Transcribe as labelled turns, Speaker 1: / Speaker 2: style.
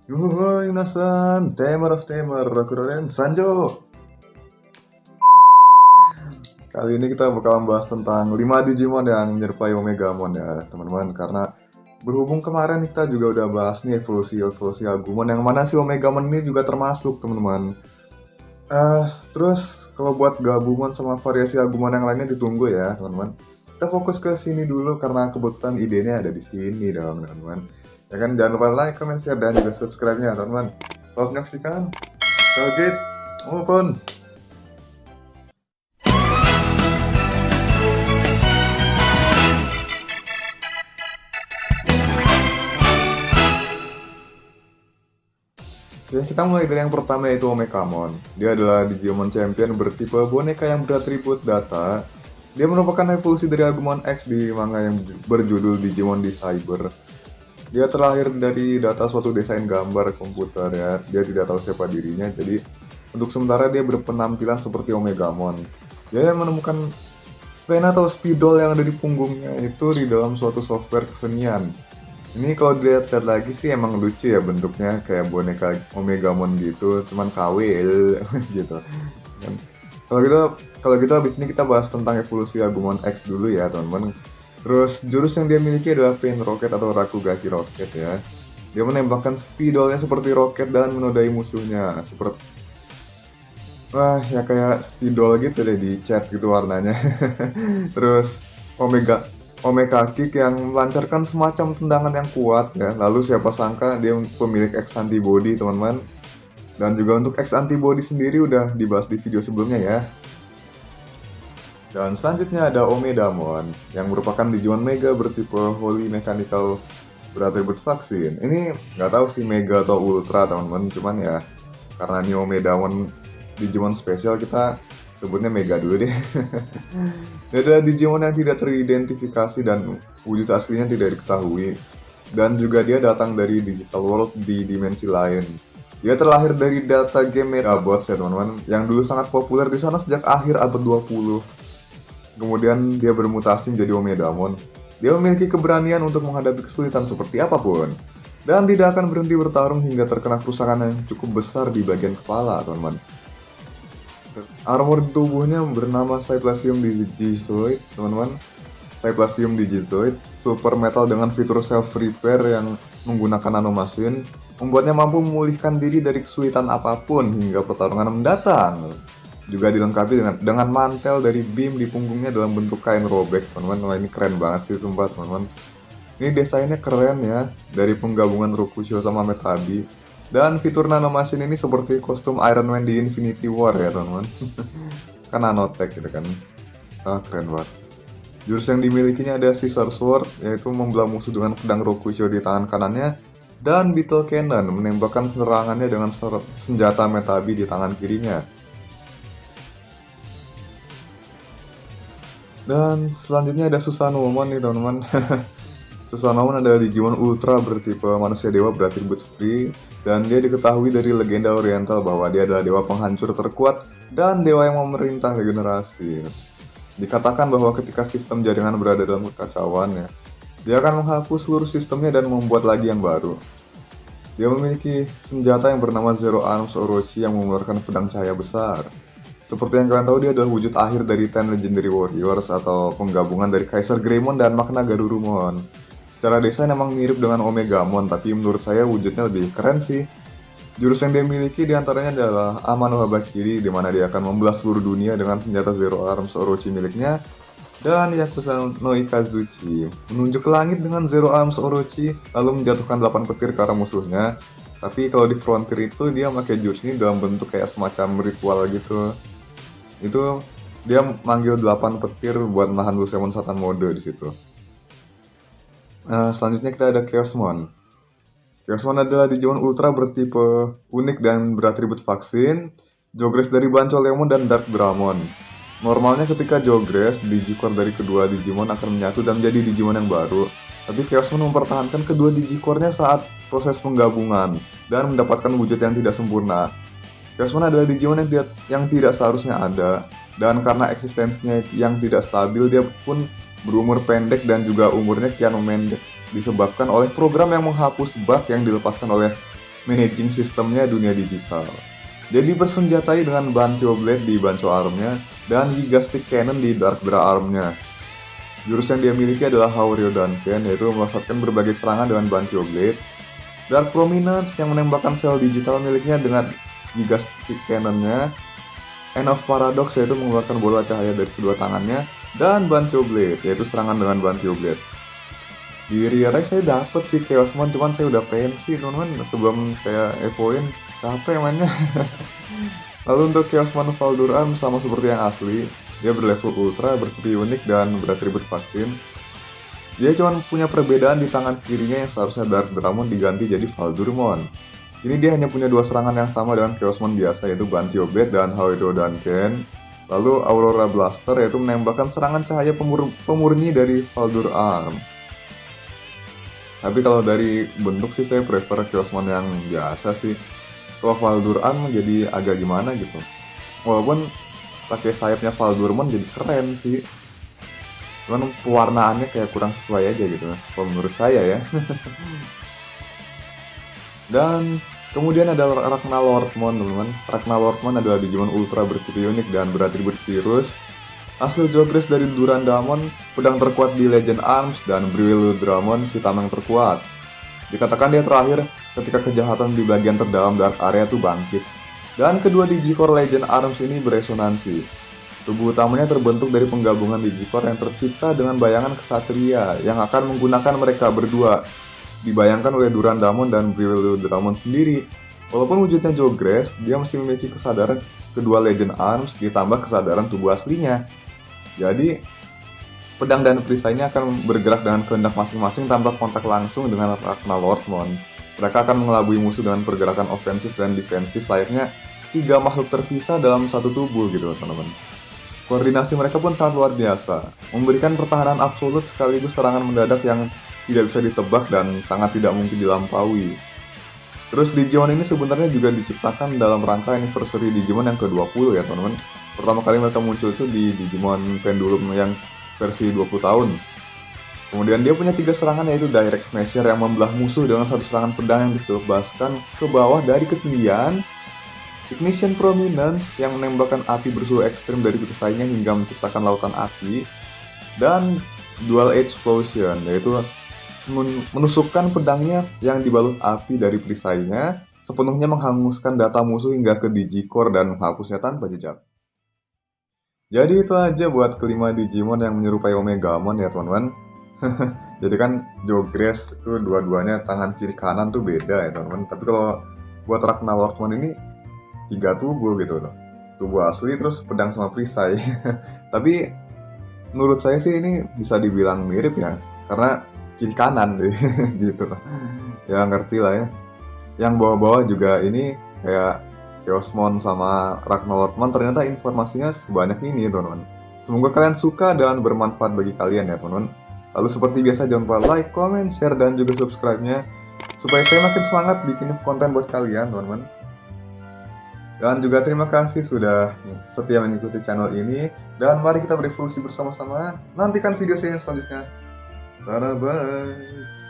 Speaker 1: Yuhui minasan, Tamer of Tamer, Rakuroren Sanjo. Kali ini kita bakal membahas tentang 5 Digimon yang menyerupai Omegamon ya teman-teman. Karena berhubung kemarin kita juga udah bahas nih evolusi Agumon, yang mana si Omegamon ini juga termasuk teman-teman. Terus kalau buat gabungan sama variasi Agumon yang lainnya ditunggu ya teman-teman. Kita fokus ke sini dulu karena kebetulan idenya ada di sini dong teman-teman. Ya kan, jangan lupa like, comment, share, dan juga subscribe-nya teman-teman. Selamat menyaksikan Stargate Open. Ya, kita mulai dari yang pertama, yaitu Omegamon. Dia adalah Digimon Champion bertipe boneka yang beratribut data. Dia merupakan evolusi dari Agumon X di manga yang berjudul Digimon di Cyber. Dia terlahir dari data suatu desain gambar komputer ya. Dia tidak tahu siapa dirinya, jadi untuk sementara dia berpenampilan seperti Omegamon. Dia yang menemukan pena atau spidol yang ada di punggungnya itu di dalam suatu software kesenian. Ini kalau dilihat lagi sih emang lucu ya, bentuknya kayak boneka Omegamon gitu, cuman KW gitu. Dan kalau gitu habis ini kita bahas tentang evolusi Agumon X dulu ya teman-teman. Terus jurus yang dia miliki adalah Pain Rocket atau Rakugaki Rocket ya. Dia menembakkan spidolnya seperti roket dan menodai musuhnya. Wah, ya kayak spidol gitu deh di chat gitu warnanya. Terus Omega Kick yang melancarkan semacam tendangan yang kuat ya. Lalu siapa sangka dia pemilik X antibody teman-teman. Dan juga untuk X antibody sendiri udah dibahas di video sebelumnya ya. Dan selanjutnya ada Omedamon yang merupakan Digimon Mega bertipe Holy Mechanical beratribut vaksin. Ini nggak tahu sih Mega atau Ultra teman-teman, cuman ya karena ini Omedamon Digimon spesial kita sebutnya Mega dulu deh. Dia adalah Digimon yang tidak teridentifikasi dan wujud aslinya tidak diketahui. Dan juga dia datang dari digital world di dimensi lain. Dia terlahir dari data game Medabots ya teman-teman, yang dulu sangat populer di sana sejak akhir abad 20. Kemudian dia bermutasi menjadi Omedamon. Dia memiliki keberanian untuk menghadapi kesulitan seperti apapun. Dan tidak akan berhenti bertarung hingga terkena kerusakan yang cukup besar di bagian kepala teman-teman. Armor di tubuhnya bernama Cyplasium Digizoid, teman-teman. Cyplasium Digizoid, super metal dengan fitur self repair yang menggunakan nanomesin, membuatnya mampu memulihkan diri dari kesulitan apapun hingga pertarungan mendatang. Juga dilengkapi dengan mantel dari beam di punggungnya dalam bentuk kain robek, teman-teman. Wah, ini keren banget sih sumpah, teman-teman. Ini desainnya keren ya, dari penggabungan Rokusho sama Metabi. Dan fitur nanomachine ini seperti kostum Iron Man di Infinity War ya teman-teman. Kan nanotech gitu kan. Keren banget. Jurus yang dimilikinya ada Scissor Sword, yaitu membelah musuh dengan pedang Rokusho di tangan kanannya. Dan Beetle Cannon, menembakkan serangannya dengan senjata Metabi di tangan kirinya. Dan selanjutnya ada Susanomon nih teman-teman. Susanomon adalah Digimon Ultra bertipe manusia dewa beratribut free, dan dia diketahui dari legenda oriental bahwa dia adalah dewa penghancur terkuat dan dewa yang memerintah regenerasi. Dikatakan bahwa ketika sistem jaringan berada dalam kekacauan ya, dia akan menghapus seluruh sistemnya dan membuat lagi yang baru. Dia memiliki senjata yang bernama Zero Arms Orochi yang mengeluarkan pedang cahaya besar. Seperti yang kalian tahu, dia adalah wujud akhir dari Ten Legendary Warriors atau penggabungan dari Kaiser Greymon dan Makna Garurumon. Secara desain emang mirip dengan Omegamon, tapi menurut saya wujudnya lebih keren sih. Jurus yang dia miliki diantaranya adalah Amano Habakiri, di mana dia akan membelah seluruh dunia dengan senjata Zero Arms Orochi miliknya. Dan Yakuza no Ikazuchi, menunjuk ke langit dengan Zero Arms Orochi, lalu menjatuhkan 8 petir ke arah musuhnya. Tapi kalau di Frontier itu dia pakai jurus ini dalam bentuk kayak semacam ritual gitu. Itu dia manggil 8 petir buat menahan Lusemon Satan mode di situ. Selanjutnya kita ada Chaosmon. Chaosmon adalah Digimon Ultra bertipe unik dan beratribut vaksin, Jogress dari Bancholemon dan Dark Dramon. Normalnya ketika Jogress, Digicore dari kedua Digimon akan menyatu dan menjadi Digimon yang baru. Tapi Chaosmon mempertahankan kedua Digicore-nya saat proses penggabungan dan mendapatkan wujud yang tidak sempurna. Chaosmon adalah Digimon yang tidak seharusnya ada, dan karena eksistensinya yang tidak stabil, dia pun berumur pendek dan juga umurnya kian memendek disebabkan oleh program yang menghapus bug yang dilepaskan oleh managing sistemnya dunia digital. Jadi bersenjatai dengan Bancho Blade di Bancho Armnya dan Giga Stick Cannon di Dark Dra Armnya. Jurus yang dia miliki adalah Hauryodanken, yaitu melesatkan berbagai serangan dengan Bancho Blade. Dark Prominence yang menembakkan sel digital miliknya dengan Giga Stick Cannon-nya. End of Paradox yaitu mengeluarkan bola cahaya dari kedua tangannya. Dan Bancho Blade, yaitu serangan dengan Bancho Blade. Di Rear saya dapet sih Chaosmon, cuman saya udah pensi teman-teman sebelum saya evoin, capek mainnya. Lalu untuk Chaosmon Valduran sama seperti yang asli, dia berlevel ultra, bertipe unik, dan beratribut vaksin. Dia cuma punya perbedaan di tangan kirinya yang seharusnya Dark Dramon diganti jadi Valdurmon. Ini dia hanya punya dua serangan yang sama dengan Chaosmon biasa, yaitu Bancho Blade dan Hauryodanken. Lalu Aurora Blaster yaitu menembakkan serangan cahaya pemurni dari Valdur Arm. Tapi kalau dari bentuk sih saya prefer Chaosmon yang biasa sih. Kalau Valdur Arm jadi agak gimana gitu. Walaupun pakai sayapnya Valdurmon jadi keren sih. Cuman pewarnaannya kayak kurang sesuai aja gitu. Kalau menurut saya ya. Dan kemudian ada Ragnalortmon teman-teman. Ragnalortmon adalah Digimon Ultra bertipe unik dan beratribut virus. Hasil Jogres dari Durandamon, pedang terkuat di Legend Arms, dan Briwilludramon, si tameng terkuat. Dikatakan dia terakhir ketika kejahatan di bagian terdalam Dark Area tuh bangkit. Dan kedua Digicore Legend Arms ini beresonansi. Tubuh utamanya terbentuk dari penggabungan Digicore yang tercipta dengan bayangan kesatria yang akan menggunakan mereka berdua. Dibayangkan oleh Durandamon dan Briwilludramon sendiri. Walaupun wujudnya Jogres, dia mesti memiliki kesadaran kedua Legend Arms ditambah kesadaran tubuh aslinya. Jadi, pedang dan perisai ini akan bergerak dengan kehendak masing-masing tanpa kontak langsung dengan Ragnalortmon. Mereka akan mengelabui musuh dengan pergerakan ofensif dan defensif layaknya tiga makhluk terpisah dalam satu tubuh gitu teman-teman. Koordinasi mereka pun sangat luar biasa, memberikan pertahanan absolut sekaligus serangan mendadak yang tidak bisa ditebak dan sangat tidak mungkin dilampaui. Terus Digimon ini sebenarnya juga diciptakan dalam rangka anniversary Digimon yang ke-20 ya teman-teman. Pertama kali mereka muncul itu di Digimon Pendulum yang versi 20 tahun. Kemudian dia punya 3 serangan yaitu Direct Smasher yang membelah musuh dengan satu serangan pedang yang ditebaskan ke bawah dari ketinggian. Ignition Prominence yang menembakkan api bersuhu ekstrim dari perisainya hingga menciptakan lautan api. Dan Dual Edge Explosion yaitu menusukkan pedangnya yang dibalut api dari perisainya sepenuhnya menghanguskan data musuh hingga ke Digicore dan menghapusnya tanpa jejak. Jadi itu aja buat kelima Digimon yang menyerupai Omegamon ya teman-teman. Jadi kan Jogres itu dua-duanya tangan kiri kanan tuh beda ya teman-teman. Tapi kalau buat Ragnalortmon ini 3 tubuh gitu loh. Tubuh asli terus pedang sama perisai. Tapi menurut saya sih ini bisa dibilang mirip ya. Karena kiri kanan deh gitu. Ya ngerti lah ya. Yang bawah-bawah juga ini kayak Chaosmon sama Ragnalortmon ternyata informasinya sebanyak ini teman-teman. Semoga kalian suka dan bermanfaat bagi kalian ya teman-teman. Lalu seperti biasa jangan lupa like, comment, share, dan juga subscribe-nya supaya saya makin semangat bikin konten buat kalian teman-teman. Dan juga terima kasih sudah setia mengikuti channel ini. Dan mari kita berevolusi bersama-sama. Nantikan video saya yang selanjutnya. Sana bye.